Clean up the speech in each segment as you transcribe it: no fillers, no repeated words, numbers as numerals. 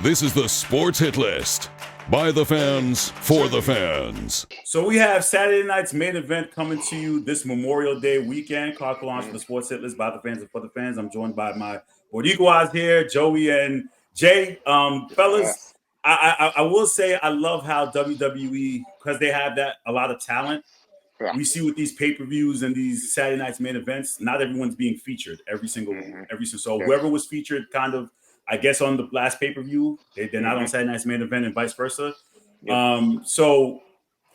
This is the Sports Hit List. By the fans, for the fans. So we have Saturday night's main event coming to you this Memorial Day weekend. Carl Collins for the Sports Hit List by the fans and for the fans. I'm joined by my Boricuas here, Joey and Jay. Fellas, I will say I love how WWE, because they have a lot of talent. Yeah. We see with these pay-per-views and these Saturday night's main events, not everyone's being featured every single. So whoever was featured kind of, I guess, on the last pay-per-view, they're not on Saturday night's main event and vice versa. So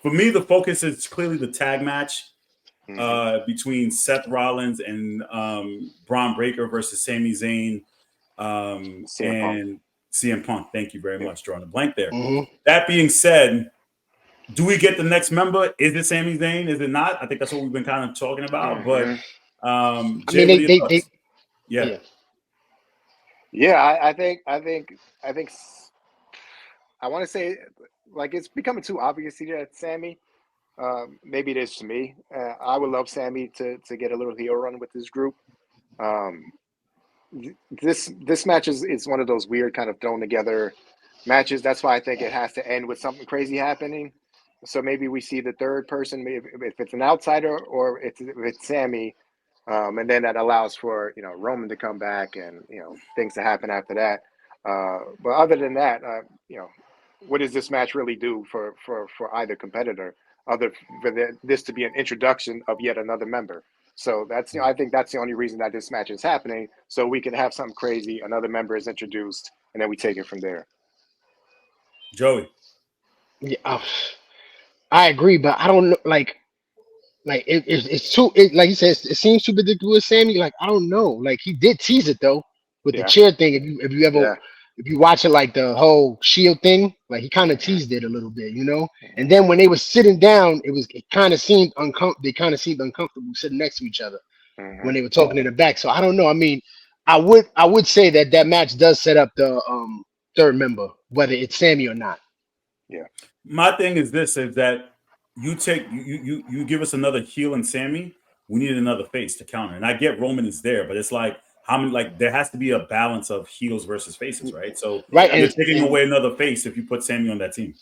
for me, the focus is clearly the tag match between Seth Rollins and Braun Breaker versus Sami Zayn and CM Punk. Thank you very much, drawing a blank there. That being said, do we get the next member? Is it Sami Zayn? Is it not? I think that's what we've been kind of talking about. But Jay, I think I want to say, like, it's becoming too obvious here at Sammy. Maybe it is to me. I would love Sammy to get a little heel run with this group. This match is one of those weird kind of thrown together matches. That's why I think it has to end with something crazy happening. So maybe we see the third person, maybe if it's an outsider or if it's Sammy, and then that allows for Roman to come back and things to happen after that. But other than that, what does this match really do for either competitor, other for this to be an introduction of yet another member? So that's I think that's the only reason that this match is happening. So we can have something crazy, another member is introduced, and then we take it from there. Joey. Yeah, I agree, but I don't know. Like it's too. Like you said, it seems too predictable with Sammy. Like I don't know. Like he did tease it though with the chair thing. If you ever if you watch it, like the whole Shield thing, like he kind of teased it a little bit, And then when they were sitting down, it kind of seemed uncomfortable. They kind of seemed uncomfortable sitting next to each other when they were talking in the back. So I don't know. I mean, I would say that match does set up the third member, whether it's Sammy or not. Yeah. My thing is this: is that you give us another heel and Sammy, we need another face to counter. And I get Roman is there, but it's like how many? Like there has to be a balance of heels versus faces, right? So you're taking away another face if you put Sammy on that team.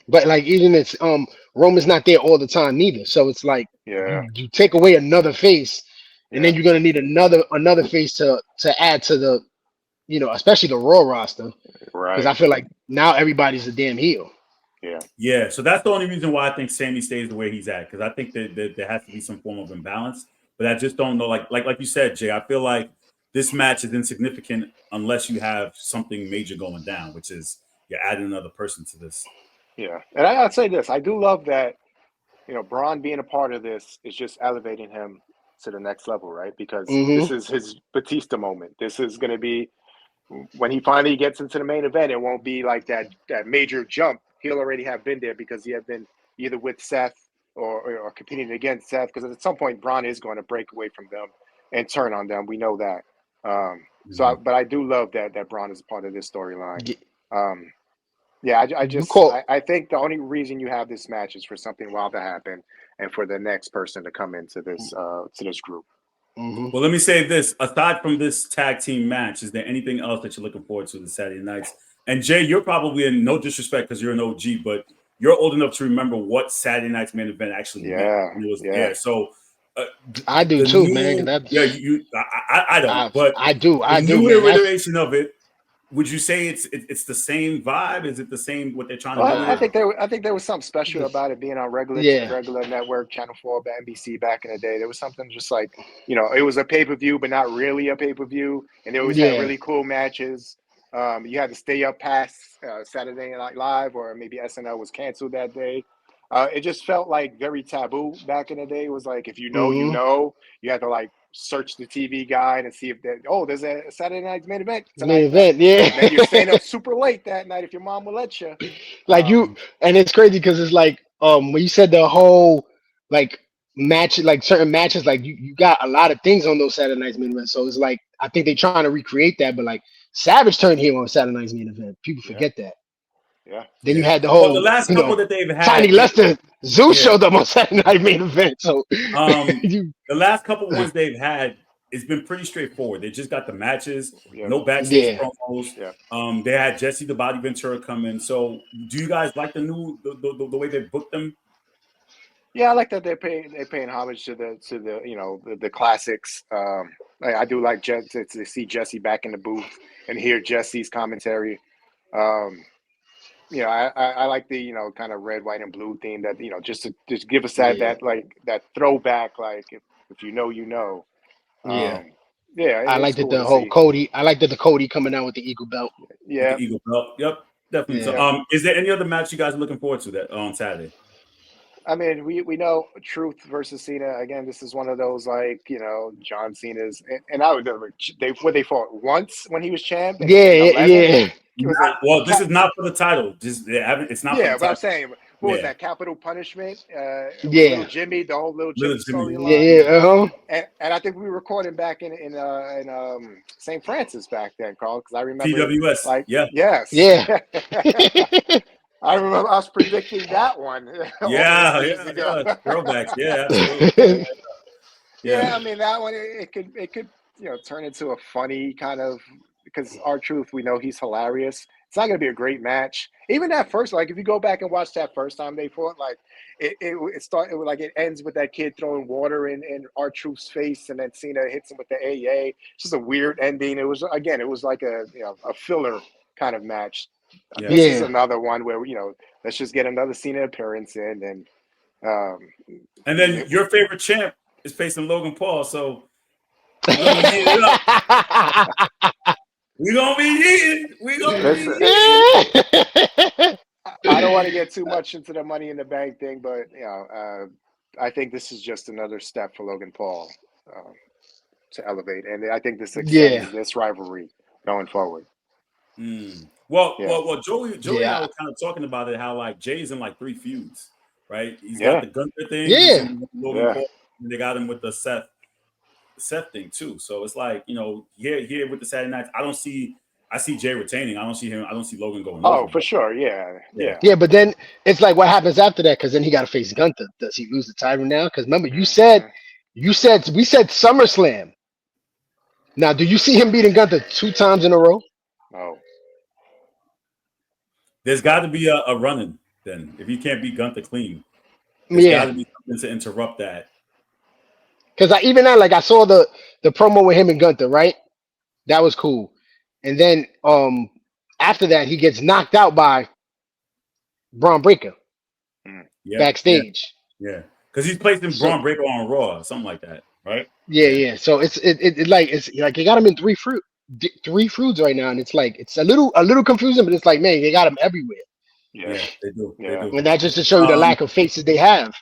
But like even it's Roman's not there all the time neither. So it's like you take away another face, and then you're gonna need another face to add to the especially the Raw roster. Right. Because I feel like now everybody's a damn heel. Yeah. So that's the only reason why I think Sammy stays the way he's at, because I think that there has to be some form of imbalance. But I just don't know. Like you said, Jay, I feel like this match is insignificant unless you have something major going down, which is you're adding another person to this. Yeah, and I'd say this: I do love that. Braun being a part of this is just elevating him to the next level, right? Because this is his Batista moment. This is going to be when he finally gets into the main event. It won't be like that major jump. He'll already have been there because he had been either with Seth or competing against Seth. Because at some point, Braun is going to break away from them and turn on them. We know that. But I do love that Braun is a part of this storyline. I think the only reason you have this match is for something wild to happen and for the next person to come into this to this group. Well, let me say this: aside from this tag team match, is there anything else that you're looking forward to the Saturday nights? And Jay, you're probably, in no disrespect because you're an OG, but you're old enough to remember what Saturday night's main event actually meant. So I do too, man. I don't, but I do. The new iteration of it. Would you say it's the same vibe? Is it the same what they're trying to do? I think there was something special about it being on regular network, Channel 4, NBC back in the day. There was something just like, it was a pay-per-view, but not really a pay-per-view. And they always had really cool matches. You had to stay up past Saturday Night Live, or maybe SNL was canceled that day. It just felt like very taboo back in the day. It was like, if you had to like search the TV guide and see if there's a Saturday night's main event tonight. And then you're staying up super late that night if your mom will let you. And it's crazy because it's like when you said the whole like match, like certain matches, like you got a lot of things on those Saturday night's main event. So it's like I think they're trying to recreate that, but like Savage turned heel on Saturday night's main event. People forget that. Yeah. Then you had the whole the last couple that they've had. Tiny Lester Zeus showed up on Saturday night main event. So the last couple ones they've had, it's been pretty straightforward. They just got the matches, Yeah. no backstage Yeah. promos. Yeah. They had Jesse the Body Ventura come in. So, do you guys like the way they booked them? Yeah, I like that they're paying homage to the the classics. I do like to see Jesse back in the booth and hear Jesse's commentary. I like the kind of red, white, and blue theme that just to just give us that throwback, like if you know, you know. Yeah. I It's like that cool the to whole see. Cody. I like that the Cody coming out with the eagle belt. With Yeah, the Eagle Belt. Yep, definitely. Yeah. So, is there any other match you guys are looking forward to that on Saturday? I mean, we know Truth versus Cena again. This is one of those John Cena's, and I would they fought once when he was champ. In Yeah. 11. Yeah. It was This is not for the title. It's not for the but I'm title. saying, what was Yeah. that? Capital Punishment. With Yeah. Little Jimmy, the whole Little Jimmy Little Jimmy. storyline. Yeah. And I think we were recording back in St. Francis back then, Carl, because I remember PWS. yes. Yeah. I remember us predicting that one. All those years ago. Throwbacks. Yeah, absolutely. Yeah, I mean that one. It could turn into a funny kind of, because R-Truth, we know he's hilarious. It's not going to be a great match. Even that first, like if you go back and watch that first time they fought, like it ends with that kid throwing water in R-Truth's face, and then Cena hits him with the AA. It's just a weird ending. It was like a filler kind of match. Yeah. This is another one where let's just get another Cena appearance in, and then your favorite champ is facing Logan Paul, so we're gonna be eating up. We're gonna be eating. I don't want to get too much into the Money in the Bank thing, but I think this is just another step for Logan Paul to elevate, and I think this extends this rivalry going forward. Well, Joey and I were kind of talking about it, how like Jay's in like 3 feuds, right? He's got the Gunther thing, Logan Paul, and they got him with the Seth thing too. So it's like, here with the Saturday nights, I see Jay retaining. I don't see Logan going over. Oh, for sure, yeah. But then it's like, what happens after that? Because then he got to face Gunther. Does he lose the title now? Because remember, we said SummerSlam. Now, do you see him beating Gunther 2 times in a row? Oh. There's got to be a running then. If you can't beat Gunther clean, there's got to be something to interrupt that. Because I saw the promo with him and Gunther, right? That was cool. And then after that, he gets knocked out by Braun Breaker backstage. Yeah, because he's placing Braun Breaker on Raw, something like that, right? Yeah. So it's like they got him in 3 feuds right now, and it's like it's a little confusing, but it's like, man, they got him everywhere. Yeah, they do. Yeah. They do. And that just to show you the lack of faces they have.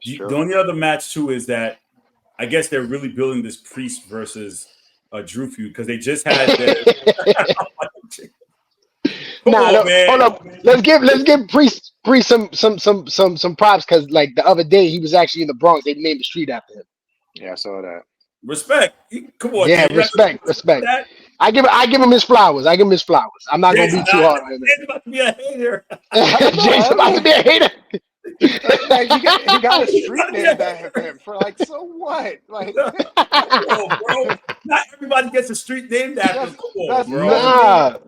The only other match too is that I guess they're really building this Priest versus Drew feud, because they just had hold up. Let's give Priest some props, because like the other day he was actually in the Bronx. They named the street after him. Yeah, I saw that. Respect. Come on. Yeah, respect. I give him his flowers. I'm not gonna be too hard on him. Jay's about to be a hater. Jay's about to be a hater. Like, he got a street name after him for like, so what? Like, bro, not everybody gets a street named after him.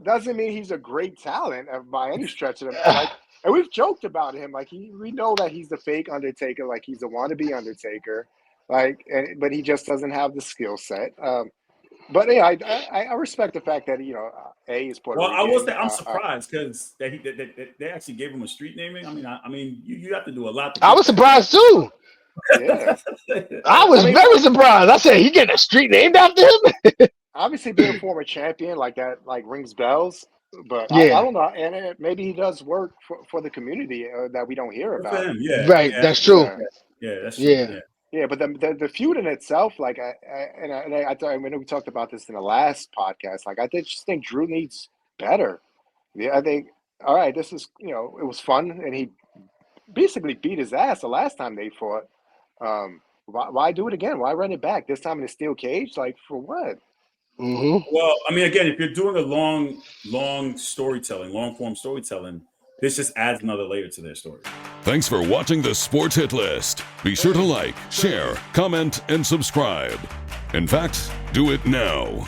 Doesn't mean he's a great talent by any stretch of the like. And we've joked about him. Like we know that he's the fake Undertaker. Like he's a wannabe Undertaker. Like, but he just doesn't have the skill set. But yeah, I respect the fact that A is Puerto Rican. Well, I will say I'm surprised because they actually gave him a street naming. I mean, you have to do a lot. I was surprised too. Yeah, I was very surprised. I said he getting a street named after him. Obviously, being a former champion like that, rings bells. But I don't know, and maybe he does work for the community that we don't hear about. For him, yeah, right. Yeah, that's true. Yeah, that's true. Yeah. Yeah, but the feud in itself, like I know we talked about this in the last podcast. Like I just think Drew needs better. Yeah, I think all right. This is it was fun, and he basically beat his ass the last time they fought. Why do it again? Why run it back this time in a steel cage? Like for what? Mm-hmm. Well, I mean, again, if you're doing a long storytelling, long form storytelling, this just adds another layer to their story. Thanks for watching the Sports Hit List. Be sure to like, share, comment, and subscribe. In fact, do it now.